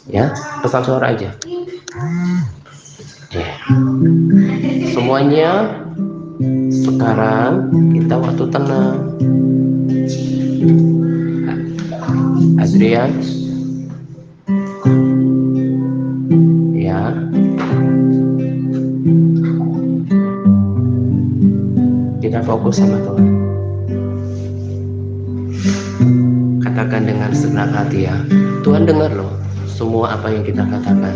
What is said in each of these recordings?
Ya, pesan suara aja. Ya. Semuanya sekarang kita waktu tenang. Adrian, ya, kita fokus sama Tuhan. Katakan dengan senang hati ya, Tuhan dengar loh semua apa yang kita katakan.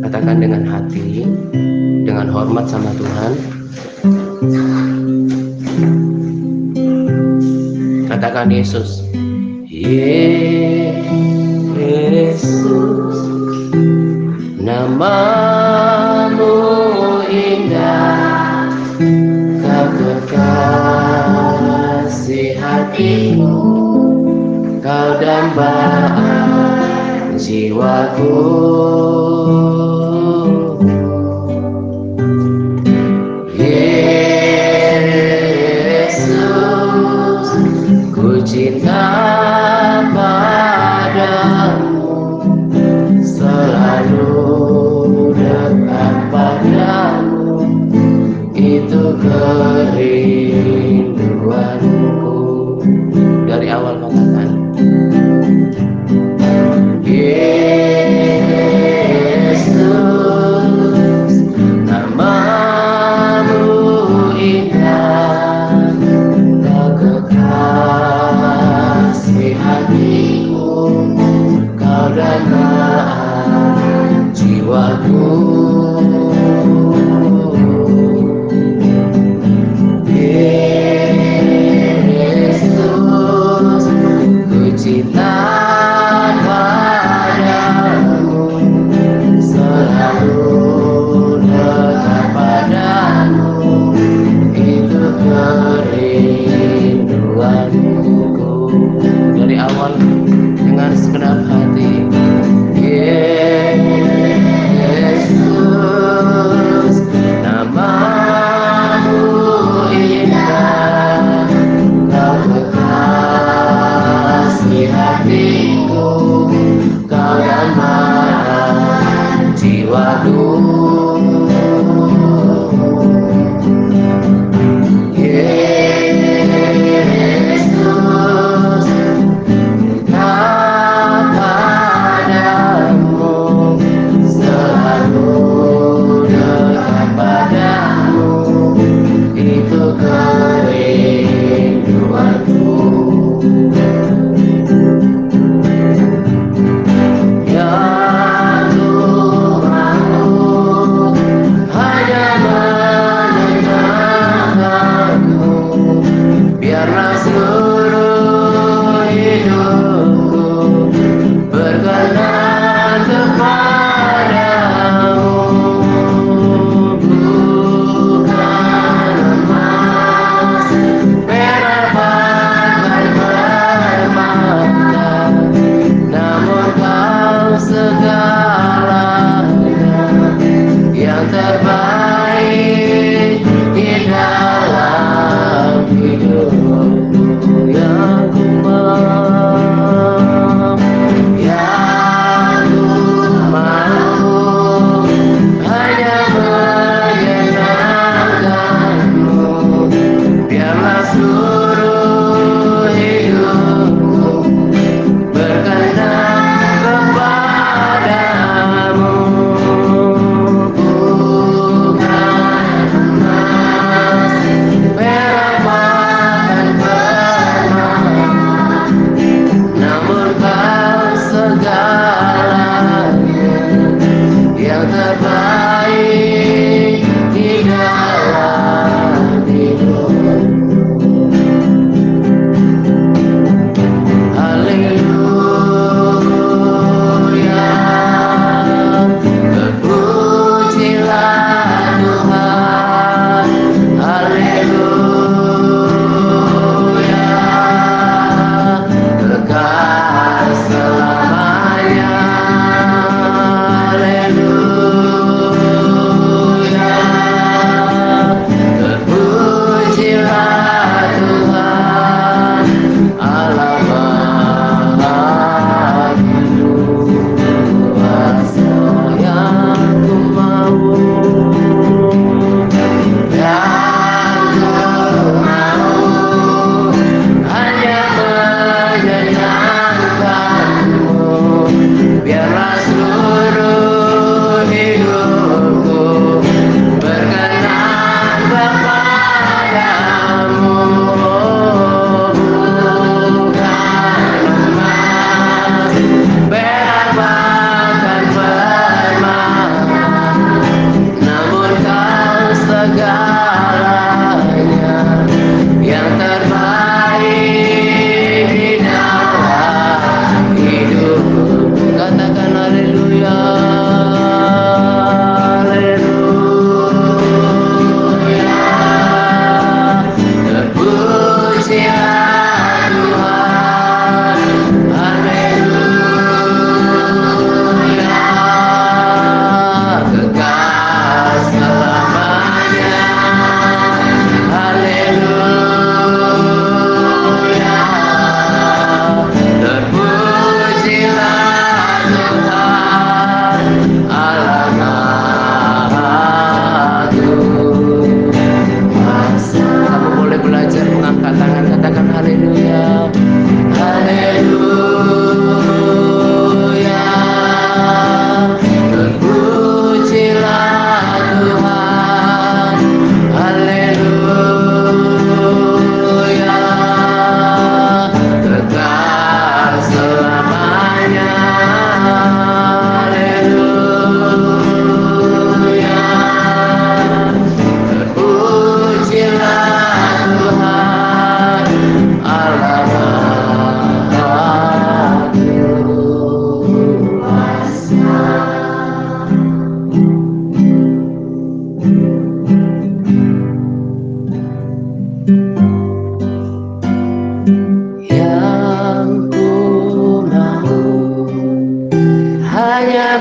Katakan dengan hati, dengan hormat sama Tuhan. Katakan Yesus. Yesus, namamu indah, kau kekasih hatiku, kau dambaan jiwaku. Yesus, ku cinta padamu, selalu dekat padamu, itu kerinduanku. Dari awal katakan, Yesus,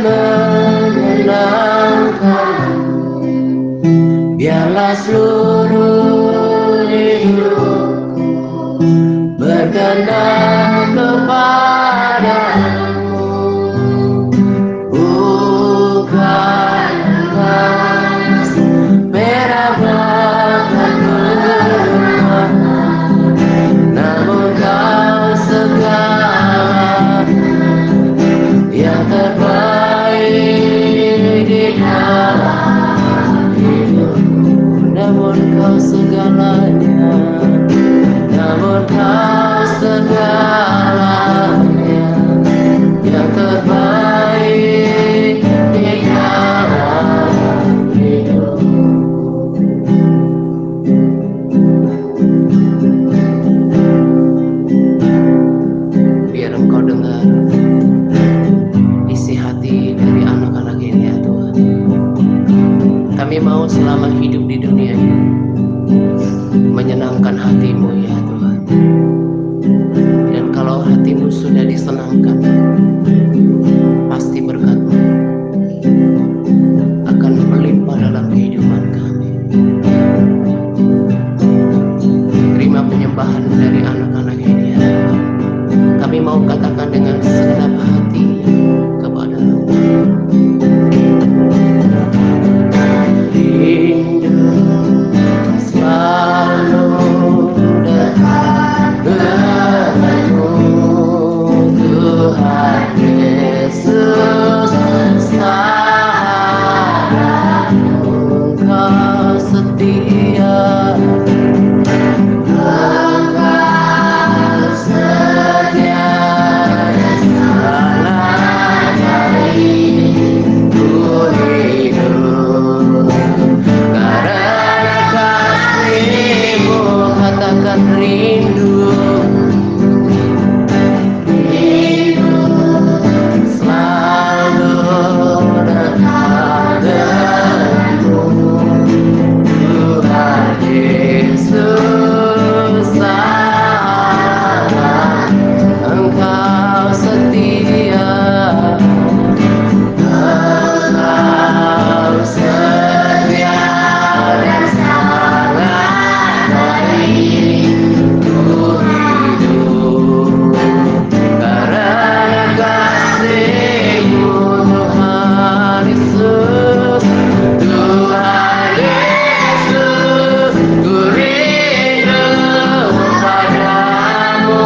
menyenangkan. Biarlah seluruh hidupku berkenan kepadamu. Bukan emas, perak bahkan permata, namun kau segala yang terbaik di dalam hidupku. Namun kau segalanya, namun kau segalanya yang terbaik di dalam hidupku. Biar Engkau dengar isi hati dari anak-anak ini ya Tuhan. Kami mau selama hidup di dunia ini menyenangkan hati-Mu ya Tuhan. Dan kalau hati-Mu sudah disenangkan, pasti berkat-Mu akan melimpah dalam kehidupan kami. Terima penyembahan dari anak-anak ini ya Tuhan. Kami mau katakan dengan segenap hati kepada-Mu. Rindu selalu dekat denganmu, Tuhan Yesus sahabatku. Engkau setia, Engkau setia dan segala hariku hidup karena kasih-Mu. Katakan rindu, rindu selalu dekat denganmu, Tuhan Yesus sahabat. Engkau setia, Engkau setia dan sangat baik ku hidup karena kasih-Mu, Tuhan Yesus. Tuhan Yesus, ku rindu padamu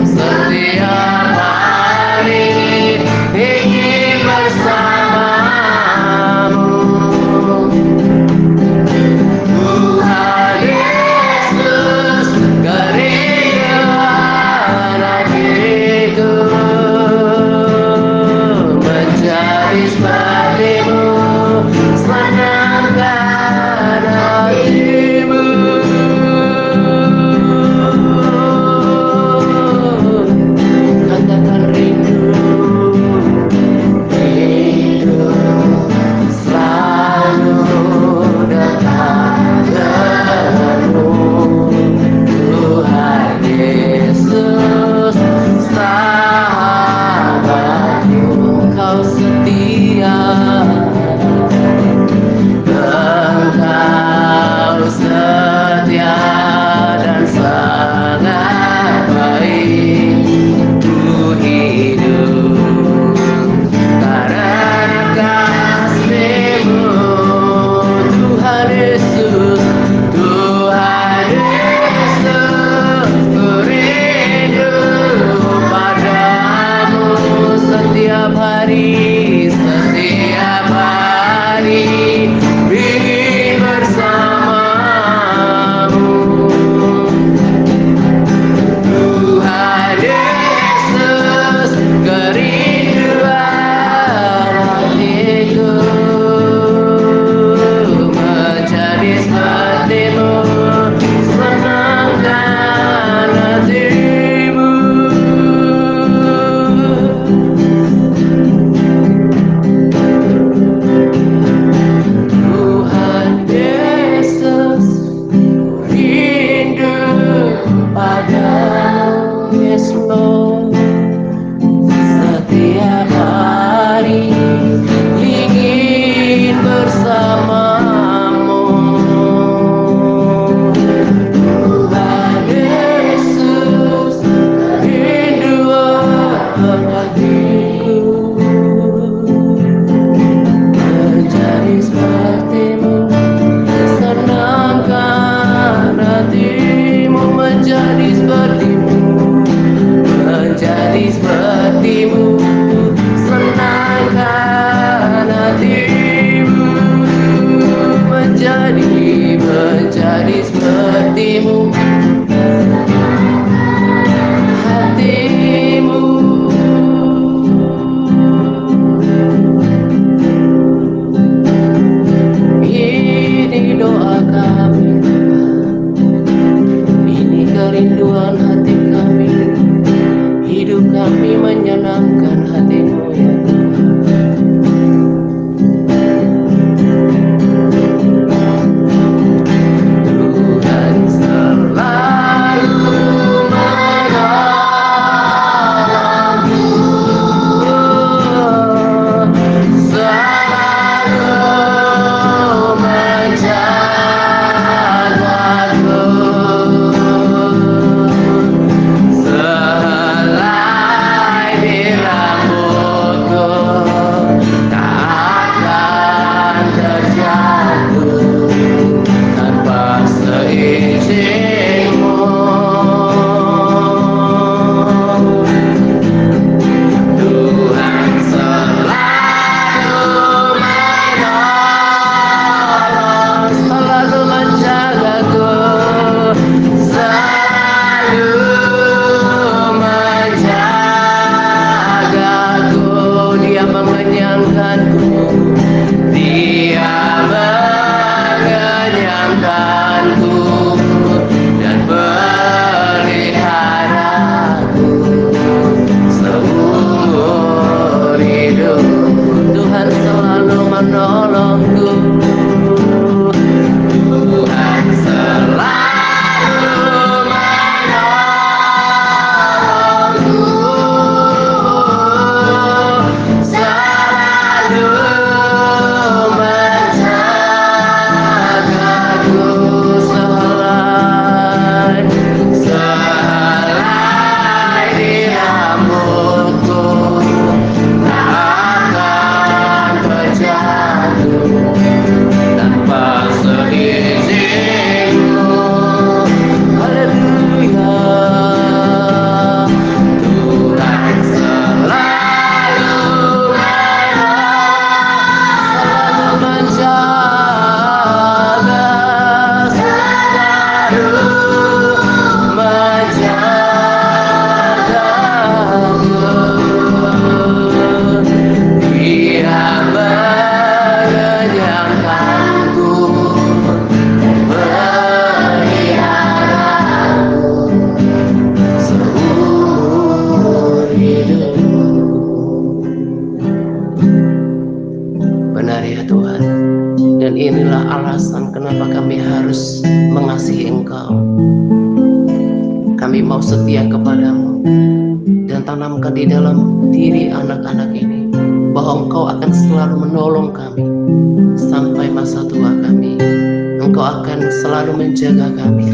setiap hari ingin bersamamu. Tuhan Yesus, kerinduan hatiku menjadi seperti-Mu, senangkan hati-Mu. Katakan rindu, rindu selalu dekat denganmu, Tuhan Yesus sahabatku. Engkau setia, Engkau setia dan sangat baik ku hidup karena kasih-Mu, Tuhan Yesus. Tuhan Yesus, ku rindu padamu setiap hari, setiap hari ingin bersamamu. Tuhan Yesus, kerinduan hatiku menjadi seperti-Mu, senangkan hati-Mu. Tuhan Yesus, rindu padamu, Yes Lord, setia menjadi sepertimu, senangkan hatimu, menjadi sepertimu, hatimu. Ini doa kami, ini kerinduan hati kami, hidup kami menyenangkan hatimu ya Tuhan. Tuhan selalu menolongku, selalu menjagaku, selai di rambutku tak akan terjatuh tanpa seizinmu. Tuhan selalu menolong, selalu menjagaku, selalu menjagaku. Dia mengenyangkanku, dia mengenyangkanku dan peliharaku seumur hidup. Tuhan selalu menolongku, Tuhan selalu menolongku, selalu menjagaku, selai di rambutku tak akan terjatuh tanpa seizinmu. Haleluya. Tuhan selalu menjaga, selalu menjagaku. Dia mengenyangkanku, peliharaku seumur hidup. Benar ya Tuhan, dan inilah alasan kenapa kami harus mengasihi Engkau. Kami mau setia kepadamu dan tanamkan di dalam diri anak-anak ini bahwa Engkau akan selalu menolong kami sampai masa tua kami. Engkau akan selalu menjaga kami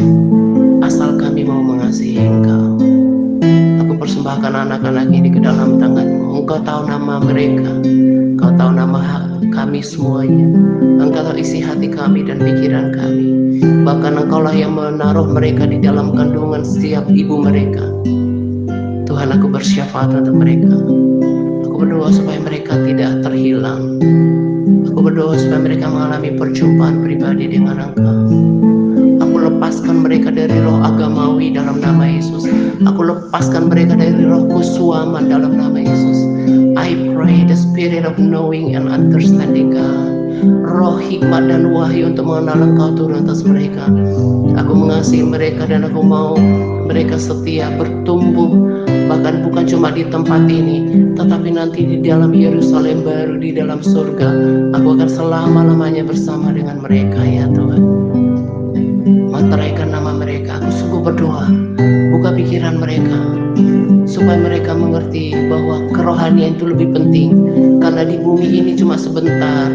asal kami mau mengasihi Engkau. Aku persembahkan anak-anak ini ke dalam tangan-Mu. Engkau tahu nama mereka, Engkau tahu nama kami semuanya. Engkau tahu isi hati kami dan pikiran kami. Bahkan Engkaulah yang menaruh mereka di dalam kandungan setiap ibu mereka. Tuhan, aku bersyafaat untuk mereka. Aku berdoa supaya mereka tidak terhilang. Aku berdoa supaya mereka mengalami perjumpaan pribadi dengan Engkau. Aku lepaskan mereka dari roh agamawi dalam nama Yesus. Aku lepaskan mereka dari roh kusuaman dalam nama Yesus. I pray the spirit of knowing and understanding God. Roh hikmat dan wahyu untuk mengenal Engkau turun atas mereka. Aku mengasihi mereka dan aku mau mereka setia bertumbuh, bahkan bukan cuma di tempat ini, tetapi nanti di dalam Yerusalem baru, di dalam surga. Aku akan selama-lamanya bersama dengan mereka ya Tuhan. Meteraikan nama mereka. Aku sungguh berdoa, buka pikiran mereka supaya mereka mengerti bahwa kerohanian itu lebih penting, karena di bumi ini cuma sebentar,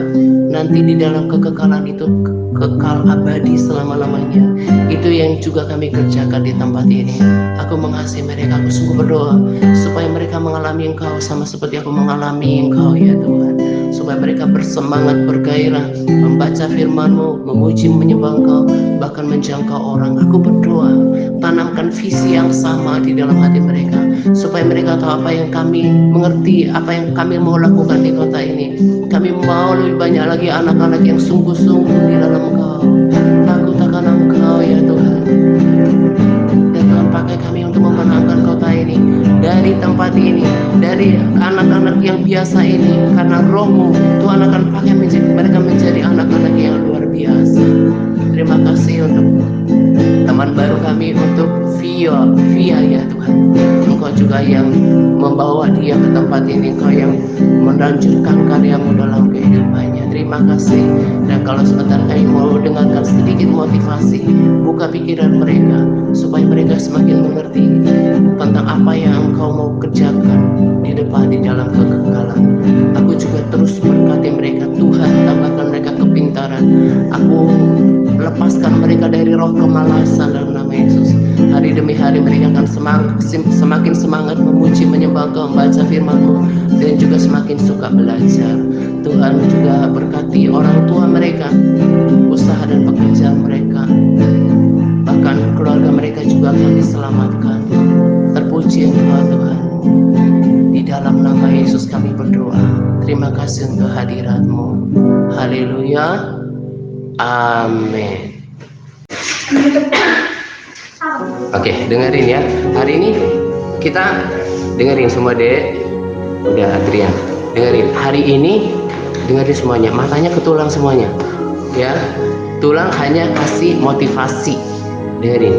nanti di dalam kekekalan itu kekal abadi selama-lamanya. Itu yang juga kami kerjakan di tempat ini. Aku mengasihi mereka. Aku sungguh berdoa supaya mereka mengalami Engkau sama seperti aku mengalami Engkau ya Tuhan. supaya mereka bersemangat, bergairah membaca firman-Mu, memuji, menyembah Engkau, bahkan menjangkau orang. Aku berdoa, tanamkan visi yang sama di dalam hati mereka, supaya mereka tahu apa yang kami mengerti, apa yang kami mau lakukan di kota ini. Kami mau lebih banyak lagi anak-anak yang sungguh-sungguh di dalam Engkau, takut akan Engkau ya Tuhan. Dan Tuhan pakai kami untuk memenangkan kota ini, dari tempat ini, dari anak-anak yang biasa ini, karena Roh-Mu Tuhan akan pakai mereka menjadi anak-anak yang luar biasa. Terima kasih untuk teman baru kami, untuk Via ya Tuhan. Engkau juga yang membawa dia ke tempat ini, Engkau yang melanjutkan karya-Mu dalam kehidupannya. Terima kasih. Dan kalau sebentar kami mau dengarkan sedikit motivasi, buka pikiran mereka supaya mereka semakin mengerti tentang apa yang Engkau mau kerjakan di depan di dalam kekekalan. Aku juga terus berkati mereka, Tuhan, tambahkan mereka kepintaran. Aku lepaskan mereka dari roh kemalasan dalam nama Yesus. Hari demi hari mereka akan semakin semangat memuji, menyembah Engkau, membaca firman-Mu, dan juga semakin suka belajar. Tuhan juga berkati orang tua mereka, usaha dan pekerjaan mereka, bahkan keluarga mereka juga akan diselamatkan. Terpuji Engkau Tuhan. Di dalam nama Yesus kami berdoa. Terima kasih untuk hadirat-Mu. Haleluya. Amin. Oke, dengerin ya. Hari ini kita dengerin semua deh. Udah Adrian, dengerin. Hari ini dengerin semuanya. Matanya ke tulang semuanya. Ya, tulang hanya kasih motivasi. Dengerin.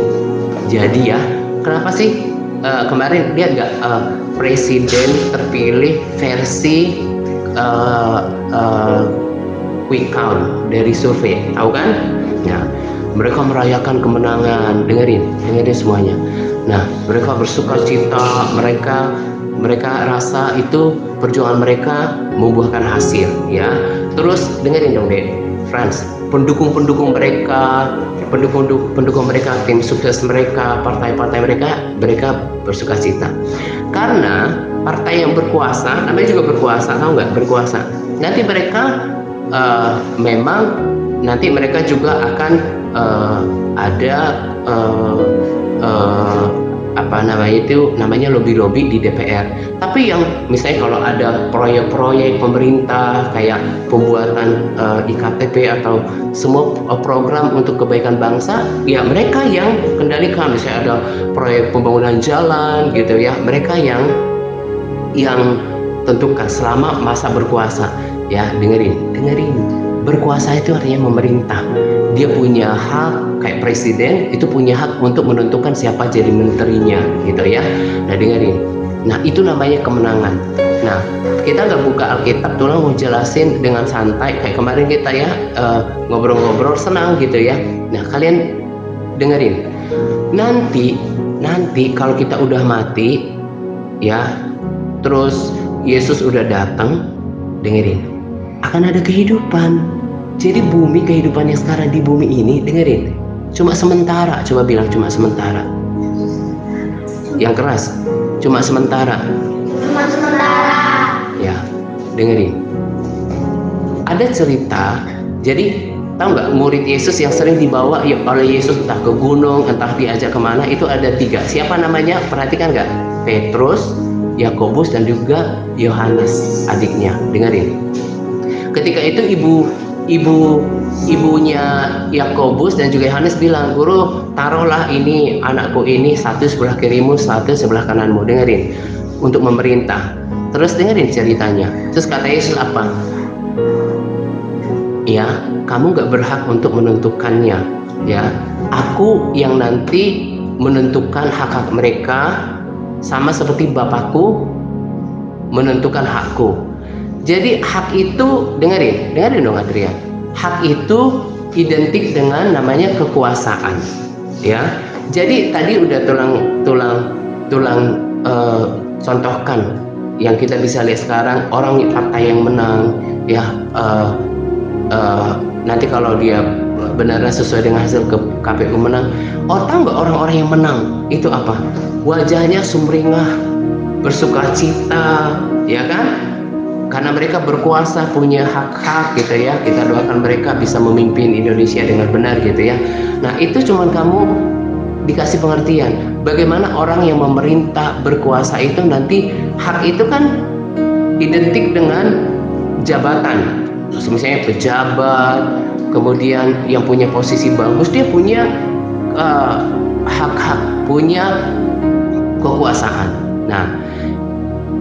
Jadi ya, kenapa sih kemarin lihat nggak presiden terpilih versi quick count dari survei, tahu kan? Nah, mereka merayakan kemenangan, dengerin semuanya. Nah, mereka bersuka cita, mereka rasa itu perjuangan mereka membuahkan hasil, ya. Terus dengerin dong deh, friends, pendukung mereka, tim sukses mereka, partai-partai mereka bersuka cita. Karena partai yang berkuasa, namanya juga berkuasa, tahu nggak? Berkuasa. Nanti mereka memang nanti mereka juga akan ada namanya lobby di DPR. Tapi yang misalnya kalau ada proyek-proyek pemerintah kayak pembuatan IKTP atau semua program untuk kebaikan bangsa, ya mereka yang kendalikan. Misalnya ada proyek pembangunan jalan gitu ya, mereka yang tentukan selama masa berkuasa. Ya, dengerin. Berkuasa itu artinya memerintah. Dia punya hak, kayak presiden itu punya hak untuk menentukan siapa jadi menterinya, gitu ya. Nah, dengerin. Nah, itu namanya kemenangan. Nah, kita nggak buka Alkitab, tulang mau jelasin dengan santai kayak kemarin kita ya, ngobrol-ngobrol senang gitu ya. Nah, kalian dengerin. Nanti kalau kita udah mati, ya, terus Yesus udah datang, dengerin. Akan ada kehidupan. Jadi kehidupan yang sekarang di bumi ini, dengerin, cuma sementara. Coba bilang cuma sementara. Yang keras, cuma sementara. Ya, dengerin. Ada cerita. Jadi tahu nggak, murid Yesus yang sering dibawa oleh Yesus entah ke gunung, entah diajak kemana, itu ada 3. Siapa namanya? Perhatikan nggak? Petrus, Yakobus, dan juga Yohanes, adiknya. Dengerin. Ketika itu ibunya Yakobus dan juga Yohanes bilang, "Guru, taruhlah ini anakku ini, satu sebelah kirimu, satu sebelah kananmu." Dengerin, untuk memerintah. Terus dengerin ceritanya. Terus kata Yesus apa? Ya, kamu gak berhak untuk menentukannya. Ya, aku yang nanti menentukan hak-hak mereka, sama seperti Bapakku menentukan hakku. Jadi hak itu, dengerin dong Adrian. Hak itu identik dengan namanya kekuasaan, ya. Jadi tadi udah tulang contohkan yang kita bisa lihat sekarang, orang partai yang menang, ya. Nanti kalau dia benar sesuai dengan hasil KPU menang, tahu nggak orang-orang yang menang itu apa? Wajahnya sumringah, bersukacita, ya kan? karena mereka berkuasa, punya hak-hak gitu ya. Kita doakan mereka bisa memimpin Indonesia dengan benar gitu ya. Nah itu cuman kamu dikasih pengertian bagaimana orang yang memerintah berkuasa itu nanti hak itu kan identik dengan jabatan. Terus misalnya pejabat, kemudian yang punya posisi bagus dia punya hak-hak, punya kekuasaan. Nah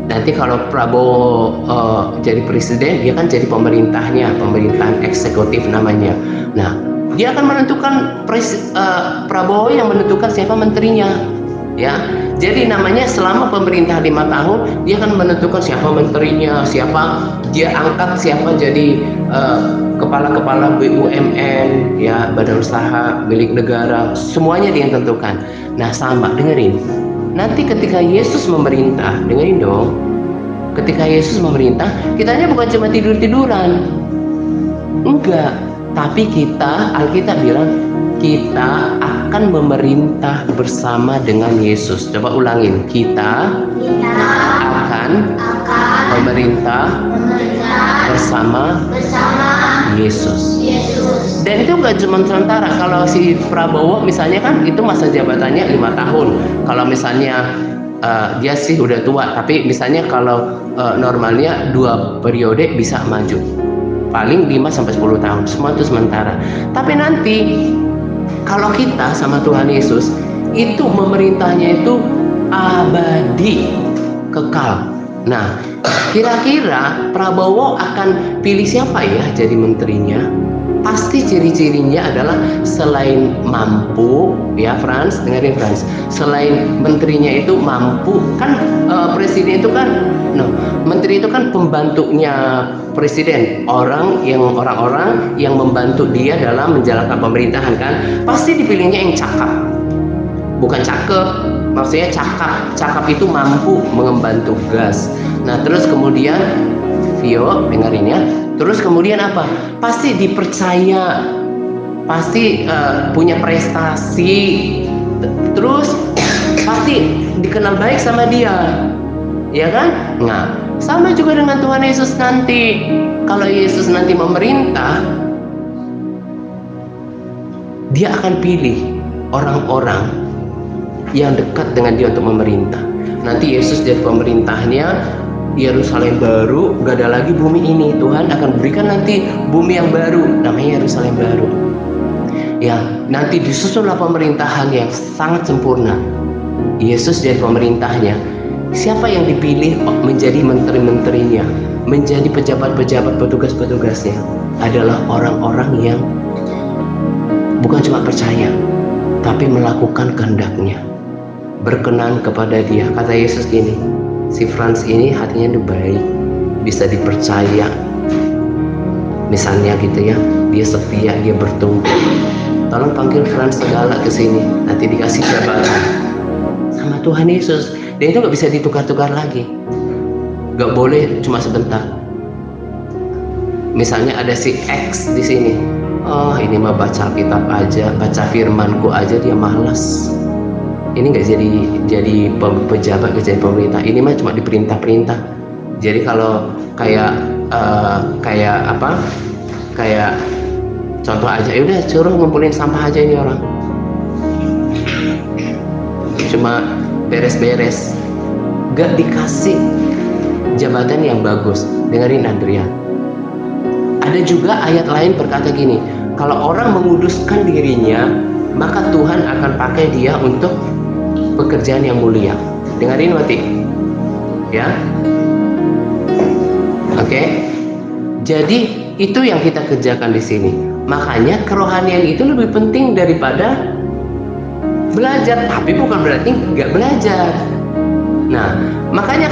nanti kalau Prabowo jadi presiden, dia kan jadi pemerintahan eksekutif namanya. Nah dia akan menentukan Prabowo yang menentukan siapa menterinya ya. Jadi namanya selama pemerintah 5 tahun dia akan menentukan siapa menterinya, siapa dia angkat, siapa jadi kepala-kepala BUMN ya, badan usaha milik negara, semuanya dia yang tentukan. Nah sama, dengerin, nanti ketika Yesus memerintah, dengerin dong, ketika Yesus memerintah kitanya bukan cuma tidur-tiduran, enggak, tapi kita, Alkitab bilang kita akan memerintah bersama dengan Yesus. Coba ulangin, kita akan memerintah bersama Yesus. Dan itu nggak cuma sementara. Kalau si Prabowo misalnya kan itu masa jabatannya 5 tahun. Kalau misalnya dia sih udah tua, tapi misalnya kalau normalnya 2 periode bisa maju, paling 5-10 tahun, semua itu sementara. Tapi nanti kalau kita sama Tuhan Yesus itu memerintahnya itu abadi, kekal. Nah kira-kira Prabowo akan pilih siapa ya jadi menterinya? Pasti ciri-cirinya adalah selain mampu ya, Frans, dengerin Frans, selain menterinya itu mampu kan, presiden itu kan menteri itu kan pembantunya presiden, orang-orang yang membantu dia dalam menjalankan pemerintahan kan. Pasti dipilihnya yang cakap, bukan cakep, maksudnya cakap itu mampu mengemban tugas. Nah terus kemudian Vio dengerin ya, terus kemudian apa, pasti dipercaya, pasti punya prestasi, terus pasti dikenal baik sama dia ya kan. Nah sama juga dengan Tuhan Yesus nanti. Kalau Yesus nanti memerintah, dia akan pilih orang-orang yang dekat dengan dia untuk memerintah. Nanti Yesus jadi pemerintahnya Yerusalem baru, gak ada lagi bumi ini. Tuhan akan berikan nanti bumi yang baru, namanya Yerusalem baru ya. Nanti disusunlah pemerintahan yang sangat sempurna. Yesus jadi pemerintahnya. Siapa yang dipilih menjadi menteri-menterinya, menjadi pejabat-pejabat, petugas-petugasnya adalah orang-orang yang bukan cuma percaya tapi melakukan kehendaknya, berkenan kepada dia. Kata Yesus gini, si Frans ini hatinya baik, bisa dipercaya misalnya gitu ya, dia setia, dia bertumbuh. Tolong panggil Frans segala ke sini, nanti dikasih jabatan sama Tuhan Yesus. Dan itu gak bisa ditukar-tukar lagi, gak boleh cuma sebentar. Misalnya ada si X di sini, oh ini mah baca kitab aja, baca firmanku aja dia malas. Ini nggak jadi pejabat, nggak jadi pemerintah. Ini mah cuma diperintah-perintah. Jadi kalau kayak contoh aja, udah suruh ngumpulin sampah aja ini orang, cuma beres-beres, nggak dikasih jabatan yang bagus. Dengerin Adrian, ada juga ayat lain berkata gini, kalau orang menguduskan dirinya maka Tuhan akan pakai dia untuk pekerjaan yang mulia. Dengerin Mati ya. Oke. Jadi itu yang kita kerjakan di sini. Makanya kerohanian itu lebih penting daripada belajar, tapi bukan berarti nggak belajar. Nah makanya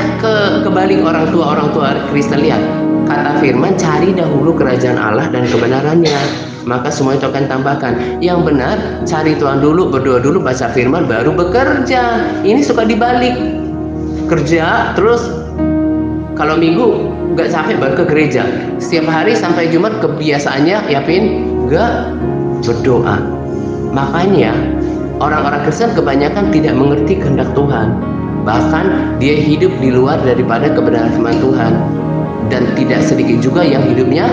kebalik orang tua Kristen, lihat kata firman, cari dahulu kerajaan Allah dan kebenarannya, maka semua itu akan tambahkan. Yang benar, cari Tuhan dulu, berdoa dulu, baca firman, baru bekerja. Ini suka dibalik, kerja terus kalau minggu nggak capek baru ke gereja. Setiap hari sampai Jumat kebiasaannya nggak berdoa. Makanya orang-orang Kristen kebanyakan tidak mengerti kehendak Tuhan, bahkan dia hidup di luar daripada kebenaran firman Tuhan. dan tidak sedikit juga yang hidupnya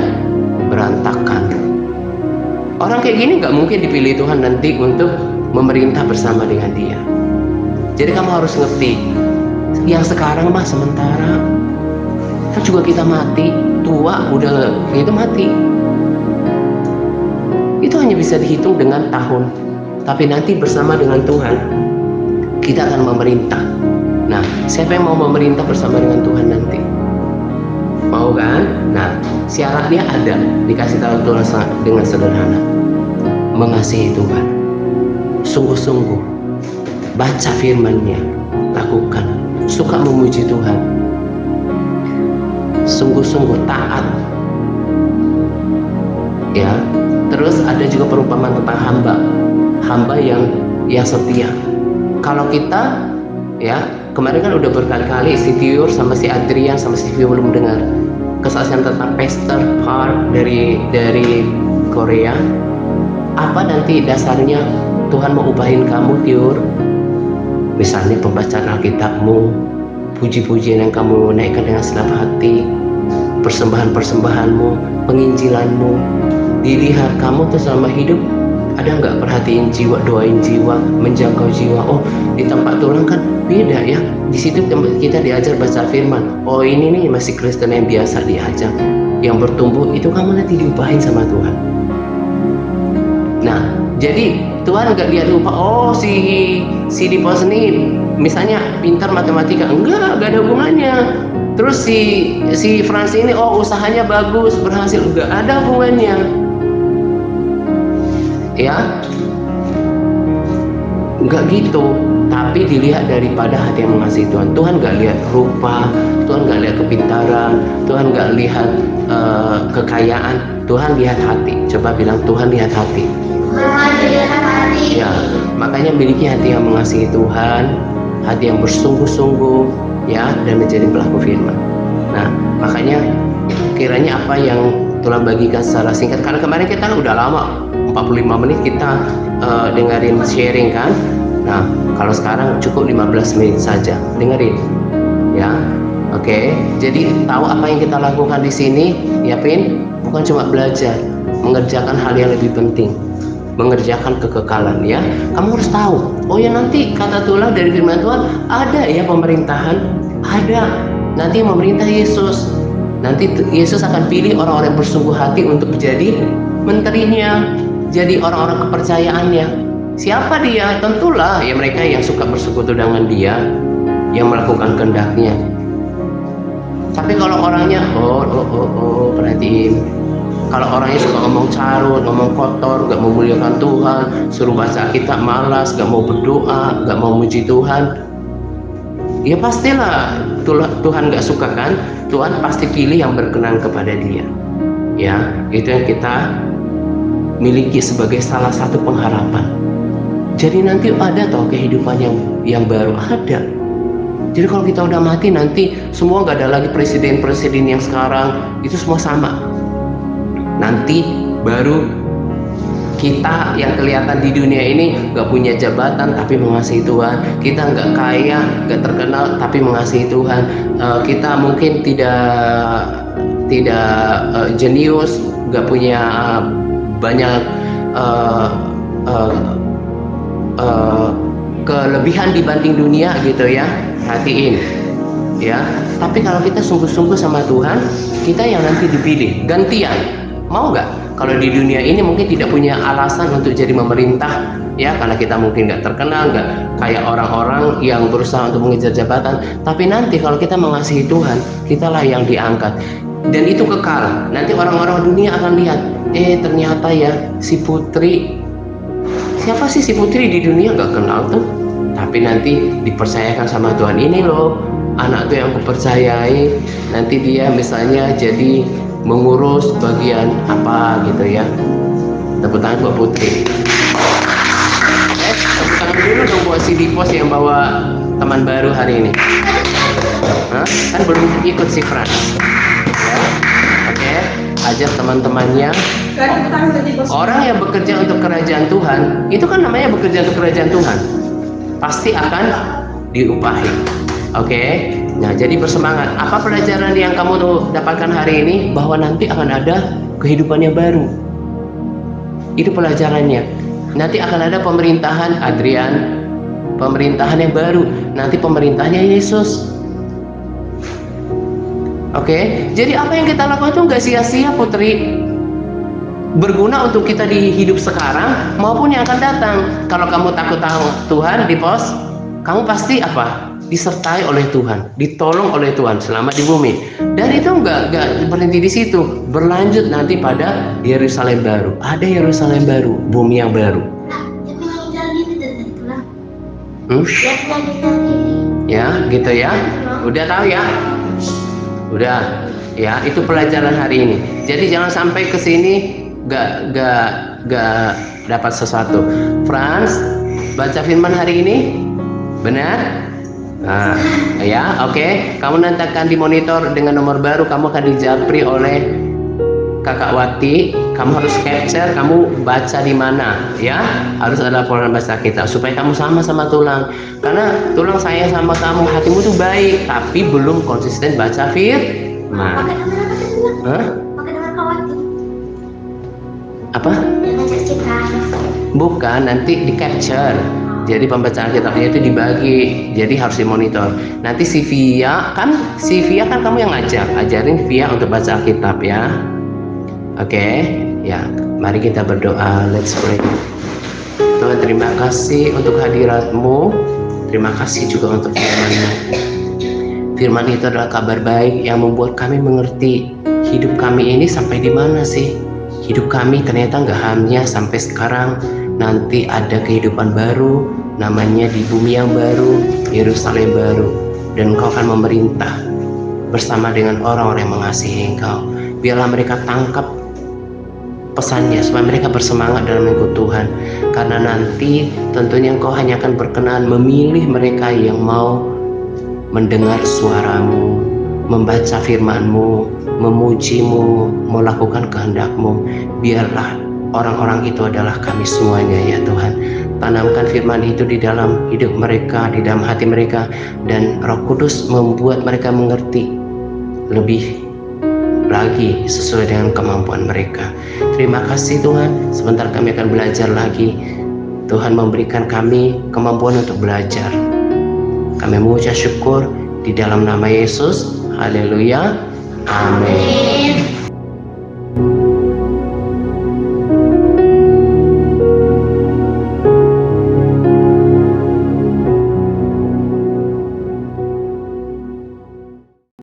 berantakan. Orang kayak gini nggak mungkin dipilih Tuhan nanti untuk memerintah bersama dengan Dia. Jadi kamu harus ngerti, yang sekarang mah sementara. Kan juga kita mati, tua udah gitu mati. Itu hanya bisa dihitung dengan tahun. Tapi nanti bersama dengan Tuhan, kita akan memerintah. Nah, siapa yang mau memerintah bersama dengan Tuhan nanti? Mau kan? Nah, syaratnya ada, dikasih tahu Tuhan dengan sederhana. Mengasihi Tuhan, sungguh-sungguh, baca firman-Nya, lakukan, suka memuji Tuhan, sungguh-sungguh taat. Ya, terus ada juga perumpamaan tentang hamba yang setia. Kalau kita, ya, kemarin kan udah berkali-kali si Tiur sama si Adrian sama si Vio belum dengar kesaksian tentang Pastor Park dari Korea. Apa nanti dasarnya Tuhan mau upahin kamu, Tiur? Misalnya pembacaan Alkitabmu, puji-pujian yang kamu naikkan dengan senang hati, persembahan-persembahanmu, penginjilanmu. Dilihat kamu tuh selama hidup ada nggak perhatiin jiwa, doain jiwa, menjangkau jiwa. Oh, di tempat Tuhan kan beda ya. Di situ kita diajar baca firman. Oh, ini nih masih Kristen yang biasa diajar. Yang bertumbuh itu kamu nanti diupahin sama Tuhan. Nah, jadi Tuhan nggak lihat lupa. Oh, si Dipos ini misalnya pintar matematika, enggak ada hubungannya. Terus si Frans ini, oh usahanya bagus, berhasil, enggak ada hubungannya. Ya, enggak gitu. Tapi dilihat daripada hati yang mengasihi Tuhan. Tuhan nggak lihat rupa, Tuhan nggak lihat kepintaran, Tuhan nggak lihat kekayaan, Tuhan lihat hati. Coba bilang, Tuhan lihat hati. Ya, makanya miliki hati yang mengasihi Tuhan, hati yang bersungguh-sungguh, ya, dan menjadi pelaku firman. Nah, makanya kiranya apa yang Tuhan bagikan secara singkat, karena kemarin kita udah lama 45 menit kita dengerin sharing kan. Nah, kalau sekarang cukup 15 menit saja dengerin, ya. Oke, jadi tahu apa yang kita lakukan di sini, ya Pin, bukan cuma belajar, mengerjakan hal yang lebih penting, mengerjakan kekekalan, ya. Kamu harus tahu, oh ya nanti kata Tuhan dari firman Tuhan ada ya pemerintahan, ada nanti memerintah Yesus. Nanti Yesus akan pilih orang-orang yang bersungguh hati untuk menjadi menterinya, jadi orang-orang kepercayaannya. Siapa dia? Tentulah ya mereka yang suka bersekutu dengan Dia, yang melakukan kehendaknya. Tapi kalau orangnya perhatiin, kalau orangnya suka ngomong carut, ngomong kotor, gak mau memuliakan Tuhan, suruh baca Alkitab malas, gak mau berdoa, gak mau muji Tuhan, ya pastilah Tuhan gak suka kan. Tuhan pasti pilih yang berkenan kepada Dia. Ya, itu yang kita miliki sebagai salah satu pengharapan. Jadi nanti ada toh kehidupan yang baru ada. Jadi kalau kita udah mati nanti semua gak ada lagi presiden-presiden yang sekarang, itu semua sama. Nanti baru kita yang kelihatan di dunia ini gak punya jabatan tapi mengasihi Tuhan, kita gak kaya, gak terkenal tapi mengasihi Tuhan, kita mungkin tidak jenius, gak punya banyak kelebihan dibanding dunia gitu ya, perhatiin ya. Tapi kalau kita sungguh-sungguh sama Tuhan, kita yang nanti dipilih gantian. Mau nggak? Kalau di dunia ini mungkin tidak punya alasan untuk jadi memerintah, ya, karena kita mungkin nggak terkenal, nggak kayak orang-orang yang berusaha untuk mengejar jabatan. Tapi nanti kalau kita mengasihi Tuhan, kitalah yang diangkat, dan itu kekal. Nanti orang-orang dunia akan lihat, ternyata ya si Putri, siapa sih si Putri di dunia nggak kenal tuh, tapi nanti dipercayakan sama Tuhan, ini loh anak tuh yang kupercayai, nanti dia misalnya jadi mengurus bagian apa gitu ya. Tepuk tangan buat Putri. Tepuk tangan dulu dong buat si Dipos yang bawa teman baru hari ini. Kan belum ikut si Frans ya. Oke, ajak teman-temannya. Orang yang bekerja untuk kerajaan Tuhan, itu kan namanya bekerja untuk kerajaan Tuhan, pasti akan diupahi. Oke, Nah, jadi bersemangat. Apa pelajaran yang kamu tuh dapatkan hari ini? Bahwa nanti akan ada kehidupan yang baru. Itu pelajarannya. Nanti akan ada pemerintahan Adrian, pemerintahan yang baru. Nanti pemerintahnya Yesus. Oke, jadi apa yang kita lakukan itu nggak sia-sia, Putri. Berguna untuk kita di hidup sekarang maupun yang akan datang. Kalau kamu takut Tuhan di pos, kamu pasti apa? Disertai oleh Tuhan, ditolong oleh Tuhan selama di bumi. Dan itu nggak berhenti di situ, berlanjut nanti pada Yerusalem baru. Ada Yerusalem baru, bumi yang baru. Ya, gitu ya. Udah tahu ya? Udah. Ya, itu pelajaran hari ini. Jadi jangan sampai ke sini gak dapat sesuatu. Franz, baca firman hari ini, benar? Nah, ya, oke. Kamu nantikan di monitor dengan nomor baru, kamu akan dijapri oleh Kakak Wati. Kamu harus capture, kamu baca di mana, ya? Harus ada laporan baca kita supaya kamu sama tulang. Karena tulang saya sama kamu, hatimu tuh baik, tapi belum konsisten baca firman. Apa? Bukan, nanti di capture. Jadi pembacaan kitabnya itu dibagi, jadi harus dimonitor. Nanti si Via kan kamu yang ajarin Via untuk baca kitab ya. Oke, ya, mari kita berdoa. Let's pray. Tuhan, terima kasih untuk hadirat-Mu. Terima kasih juga untuk firman-Mu. Firman itu adalah kabar baik yang membuat kami mengerti hidup kami ini sampai di mana sih. Hidup kami ternyata nggak hanya sampai sekarang, nanti ada kehidupan baru, namanya di bumi yang baru, Yerusalem baru, dan Engkau akan memerintah bersama dengan orang-orang yang mengasihi Engkau. Biarlah mereka tangkap pesannya supaya mereka bersemangat dalam mengikut Tuhan, karena nanti tentunya Engkau hanya akan berkenan memilih mereka yang mau mendengar suara-Mu, membaca firman-Mu, memuji-Mu, melakukan kehendak-Mu. Biarlah orang-orang itu adalah kami semuanya ya Tuhan. Tanamkan firman itu di dalam hidup mereka, di dalam hati mereka, dan Roh Kudus membuat mereka mengerti lebih lagi sesuai dengan kemampuan mereka. Terima kasih Tuhan, sebentar kami akan belajar lagi. Tuhan memberikan kami kemampuan untuk belajar. Kami mengucap syukur di dalam nama Yesus. Haleluya. Amin.